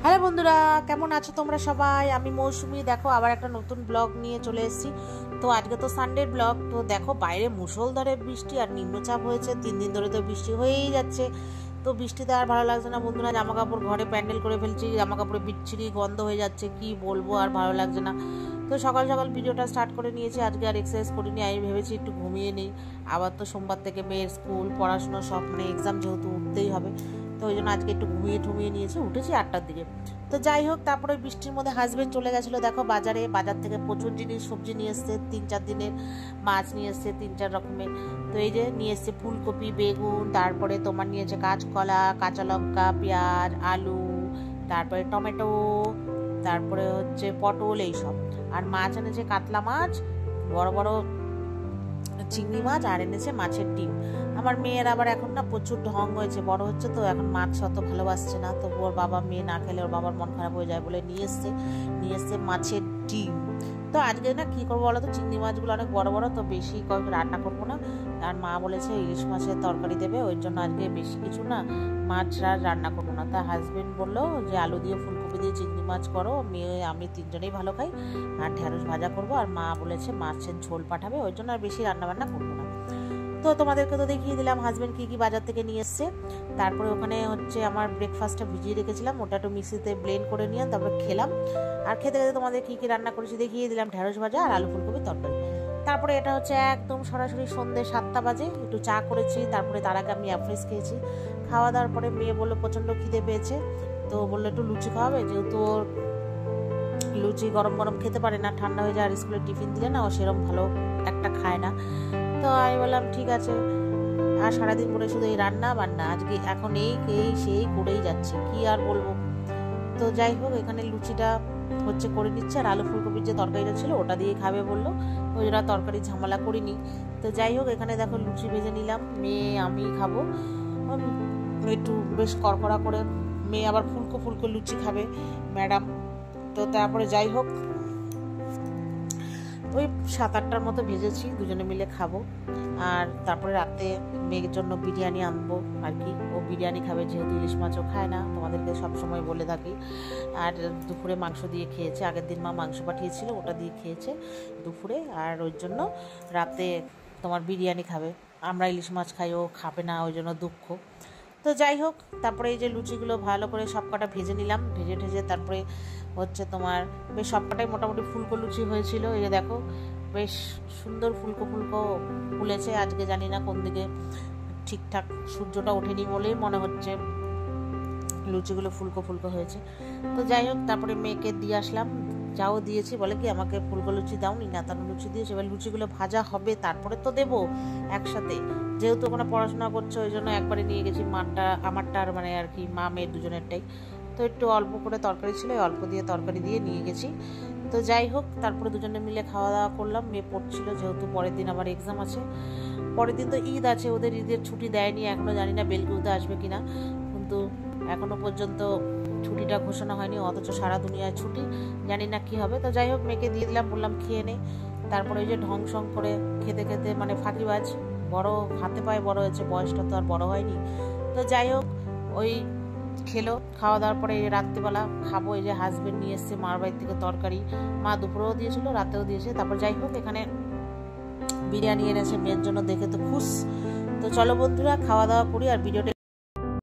Hello বন্ধুরা, কেমন আছো তোমরা সবাই? আমি মৌসুমি। দেখো আবার একটা নতুন ব্লগ নিয়ে চলে এসেছি। তো আজকে তো সানডের ব্লগ। তো দেখো বাইরে মুষলধারে বৃষ্টি আর নিম্নচাপ হয়েছে, 3 দিন ধরে তো বৃষ্টি হয়েই যাচ্ছে। তো বৃষ্টিতে আর ভালো লাগছে না বন্ধুরা। জামা কাপড় ঘরে প্যান্ডেল করে ফেলছি, জামা কাপড়ে বিচ্ছিরি গন্ধ হয়ে যাচ্ছে, কি বলবো, আর ভালো লাগছে না। তো সকাল সকাল ভিডিওটা স্টার্ট করে নিয়েছি। আজকে আর এক্সারসাইজ করিনি, আমি ভেবেছি একটু ঘুমিয়ে নিই। আবার তো সোমবার থেকে মেয়ের স্কুল, পড়াশুনো সব, মানে এক্সাম যেহেতু উঠতেই হবে, তো ওই জন্য আজকে একটু ঘুমিয়ে নিয়েছি। উঠেছি 8টার দিকে। তো যাই হোক, তারপরে বৃষ্টির মধ্যে হাজবেন্ড চলে গেছিলো দেখো বাজার থেকে প্রচুর জিনিস সবজি নিয়ে এসছে, 3-4 দিনের মাছ নিয়ে এসছে 3-4 রকমের। তো এই যে নিয়ে এসছে ফুলকপি, বেগুন, তারপরে তোমার নিয়েছে কাঁচকলা, কাঁচা লঙ্কা, পেঁয়াজ, আলু, তারপরে টমেটো, তারপরে হচ্ছে পটল, এইসব। আর মাছ এনেছে কাতলা মাছ, বড় বড় চিংড়ি মাছ, আর এনেছে মাছের ডিম। আমার মেয়ের আবার এখন না প্রচুর ঢং হয়েছে, বড় হচ্ছে তো এখন মাছ অত ভালোবাসছে না। তো ওর বাবা, মেয়ে না খেলে ওর বাবার মন খারাপ হয়ে যায় বলে নিয়ে এসছে মাছের ডিম। তো আজকে না কি করবো বলো তো, চিংড়ি মাছগুলো অনেক বড় বড়, তো বেশি রান্না করবো না। আর মা বলেছে ইলিশ মাছের তরকারি দেবে, ওই জন্য আজকে বেশি কিছু না মাছ আর রান্না করবো না। তা হাজবেন্ড বললো যে আলু দিয়ে ফুলকপি দিয়ে চিংড়ি মাছ করো, মেয়ে আমি 3জনেই ভালো খাই, আর ঢেঁড়স ভাজা করবো। আর মা বলেছে মাছের ঝোল পাঠাবে, ওই জন্য আর বেশি রান্না করবো না। তো তোমাদেরকে তো দেখিয়ে দিলাম হাজবেন্ড কি বাজার থেকে নিয়ে এসছে। তারপরে ওখানে হচ্ছে আমার ব্রেকফাস্টটা ভিজিয়ে রেখেছিলাম, ওটা একটু মিক্সিতে ব্লেন্ড করে নিয়ে তারপরে খেলাম। আর খেতে খেতে তোমাদের কি রান্না করেছি দেখিয়ে দিলাম, ঢেঁড়স ভাজা আর আলু ফুলকপি তরকারি। তারপরে এটা হচ্ছে একদম সরাসরি সন্ধ্যে 7টা বাজে, একটু চা করেছি। তারপরে তার আগে আমি অ্যাফ্রেস খেয়েছি। খাওয়া দাওয়ার পরে মেয়ে বললো প্রচণ্ড খিদে পেয়েছে, তো বললো একটু লুচি খাওয়াবে, যেহেতু ওর লুচি গরম গরম খেতে পারে না, ঠান্ডা হয়ে যায়। আর স্কুলে টিফিন দিলে না ও সেরকম ভালো একটা খায় না। তো আমি বললাম ঠিক আছে। আর সারাদিন পরে শুধু এই রান্না বান্না, আজকে এখন সেই করেই যাচ্ছে, কি আর বলবো। তো যাই হোক, এখানে লুচিটা হচ্ছে করে নিচ্ছে, আর আলু ফুলকপির যে তরকারিটা ছিল ওটা দিয়ে খাবে বললো, ওই জন্য তরকারি ঝামেলা করিনি। তো যাই হোক, এখানে দেখো লুচি ভেজে নিলাম, মেয়ে আমি খাবো একটু বেশ কড়কড়া করে। মেয়ে আবার ফুলকো লুচি খাবে ম্যাডাম। তো তারপরে যাই হোক, ওই 7-8টার মতো ভেজেছি, দুজনে মিলে খাবো। আর তারপরে রাতে মেয়ের জন্য বিরিয়ানি আনবো আর কি, ও বিরিয়ানি খাবে, যেহেতু ইলিশ মাছও খায় না, তোমাদেরকে সবসময় বলে থাকি। আর দুপুরে মাংস দিয়ে খেয়েছে, আগের দিন মা মাংস পাঠিয়েছিল, ওটা দিয়ে খেয়েছে দুপুরে। আর ওই জন্য রাতে তোমার বিরিয়ানি খাবে, আমরা ইলিশ মাছ খাই, ও খাবে না, ওই জন্য দুঃখ। তো যাই হোক, তারপরে এই যে লুচিগুলো ভালো করে সব কটা ভেজে নিলাম, ভেজে তারপরে হচ্ছে তোমার বেশ সব কটাই মোটামুটি ফুলকো লুচি হয়েছিল। এই যে দেখো বেশ সুন্দর ফুলকো ফুলেছে। আজকে জানি না কোন দিকে ঠিকঠাক সূর্যটা ওঠেনি বলেই মনে হচ্ছে লুচিগুলো ফুলকো হয়েছে। তো যাই হোক, তারপরে মেয়েকে দিয়ে আসলাম, যাও দিয়েছি, বলে কি আমাকে ফুলকো লুচি দাওনি, নাতানো লুচি দিয়েছে। এবার লুচিগুলো ভাজা হবে তারপরে তো দেবো একসাথে, যেহেতু ওখানে পড়াশোনা করছে, ওই জন্য একবারে নিয়ে গেছি আমারটা আর মানে আর কি মা মেয়ের দুজনেরটাই। তো একটু অল্প করে তরকারি ছিল, অল্প দিয়ে তরকারি দিয়ে নিয়ে গেছি। তো যাই হোক, তারপরে দুজনে মিলে খাওয়া দাওয়া করলাম। মেয়ে পড়ছিল, যেহেতু পরের দিন আবার এক্সাম আছে, পরের দিন তো ঈদ আছে, ওদের ঈদের ছুটি দেয়নি এখনও, জানি না বেলগুড়িতে আসবে কিনা, কিন্তু এখনো পর্যন্ত ছুটিটা ঘোষণা হয়নি, অথচ সারা দুনিয়ায় ছুটি, জানি না কি হবে। তো যাই হোক, মেয়েকে দিয়ে দিলাম, বললাম খেয়ে নে। তারপরে ওই যে ঢং সং করে খেতে মানে ফাঁকিবাজ, বড় হাতে পায়ে বড় হয়েছে, বয়সটা তো আর বড় হয়নি। তো যাই হোক, ওই খেলো। খাওয়া দাওয়ার পরে রাত্রিবেলা খাবো, এই যে হাজবেন্ড নিয়ে এসছে মার বাড়ির থেকে তরকারি, মা দুপুরেও দিয়েছিল, রাতেও দিয়েছে। তারপর যাই হোক, এখানে বিরিয়ানি এনেছে মেয়ের জন্য, দেখে তো খুশ। তো চলো বন্ধুরা, খাওয়া দাওয়া করি আর ভিডিওটা